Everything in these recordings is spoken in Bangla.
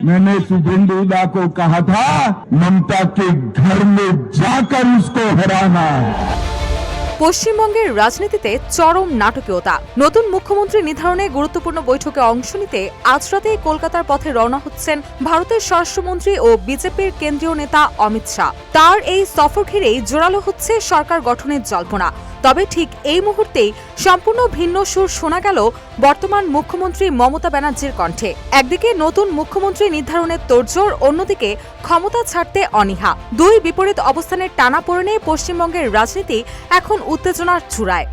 मैंने शुभेंदु दा को कहा था ममता के घर में जाकर उसको हराना। পশ্চিমবঙ্গের রাজনীতিতে চরম নাটকীয়তা। নতুন মুখ্যমন্ত্রী নির্ধারণে গুরুত্বপূর্ণ বৈঠকে অংশ নিতে আজ রাতেই কলকাতার পথে রওনা হচ্ছেন ভারতের স্বরাষ্ট্রমন্ত্রী ও বিজেপির কেন্দ্রীয় নেতা অমিত শাহ। তার এই সফর ঘিরেই জোরালো হচ্ছে সরকার গঠনের জল্পনা। তবে ঠিক এই মুহূর্তেই সম্পূর্ণ ভিন্ন সুর শোনা গেল বর্তমান মুখ্যমন্ত্রী মমতা ব্যানার্জির কণ্ঠে। একদিকে নতুন মুখ্যমন্ত্রী নির্ধারণের তোড়জোড়, অন্যদিকে ক্ষমতা ছাড়তে অনীহা। দুই বিপরীত অবস্থানের টানাপোড়েনে পশ্চিমবঙ্গের রাজনীতি এখন উত্তেজনার চূড়ায়।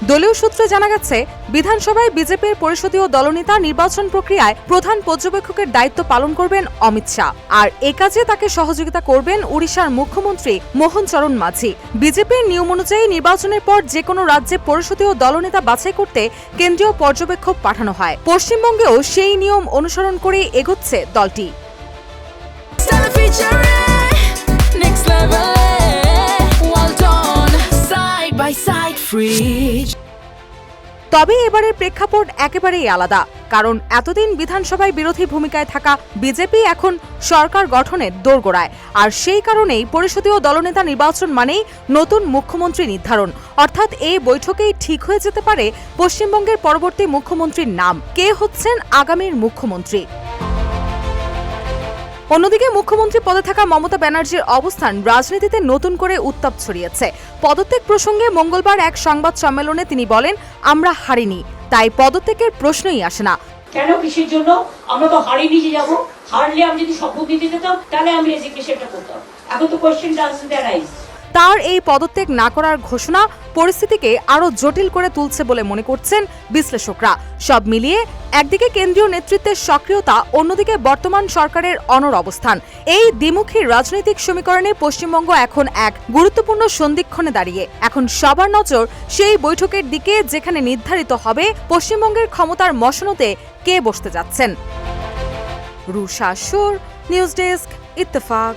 দলীয় সূত্রে জানা গেছে, বিধানসভায় বিজেপির পরিষদীয় দলনেতা নির্বাচন প্রক্রিয়ায় প্রধান পর্যবেক্ষকের দায়িত্ব পালন করবেন অমিত শাহ। আর এ কাজে তাকে সহযোগিতা করবেন ওড়িশার মুখ্যমন্ত্রী মোহন চরণ মাঝি। বিজেপির নিয়ম অনুযায়ী নির্বাচনের পর যে কোনো রাজ্যে পরিষদীয় দলনেতা বাছাই করতে কেন্দ্রীয় পর্যবেক্ষক পাঠানো হয়। পশ্চিমবঙ্গেও সেই নিয়ম অনুসরণ করে এগোচ্ছে দলটি। তবে এবারের প্রেক্ষাপট একেবারেই আলাদা, কারণ এতদিন বিধানসভায় বিরোধী ভূমিকায় থাকা বিজেপি এখন সরকার গঠনের দোরগোড়ায়। আর সেই কারণেই পরিষদীয় দলনেতা নির্বাচন মানেই নতুন মুখ্যমন্ত্রী নির্ধারণ। অর্থাৎ এই বৈঠকেই ঠিক হয়ে যেতে পারে পশ্চিমবঙ্গের পরবর্তী মুখ্যমন্ত্রীর নাম, কে হচ্ছেন আগামীর মুখ্যমন্ত্রী। অন্যদিকে মুখ্যমন্ত্রী পদে থাকা মমতা ব্যানার্জির অবস্থান রাজনীতিতে নতুন করে উত্তাপ ছড়িয়েছে। পদত্যাগ প্রসঙ্গে মঙ্গলবার এক সংবাদ সম্মেলনে তিনি বলেন, আমরা হারিনি, তাই পদত্যাগের প্রশ্নই আসে না। কেন, কিসের জন্য? আমরা তো হারিনি যে যাবো। হারলে আমি যদি শপথ দিতে যেতাম তাহলে আমি রেজিগনেশনটা করতাম। এখন তো কোয়েশ্চেন ডাজন্ট অ্যারাইজ। তার এই পদত্যাগ না করার ঘোষণা পরিস্থিতিকে আরো জটিল করে তুলছে বলে মনে করছেন বিশ্লেষকরা। সব মিলিয়ে একদিকে কেন্দ্রীয় নেতৃত্বের সক্রিয়তা, অন্যদিকে বর্তমান সরকারের অনড় অবস্থান। এই দ্বিমুখী রাজনৈতিক সমীকরণে পশ্চিমবঙ্গ এখন এক গুরুত্বপূর্ণ সন্ধিক্ষণে দাঁড়িয়ে। এখন সবার নজর সেই বৈঠকের দিকে, যেখানে নির্ধারিত হবে পশ্চিমবঙ্গের ক্ষমতার মসনদে কে বসতে যাচ্ছেন। রুশা সুর, নিউজ ডেস্ক, ইত্তেফাক।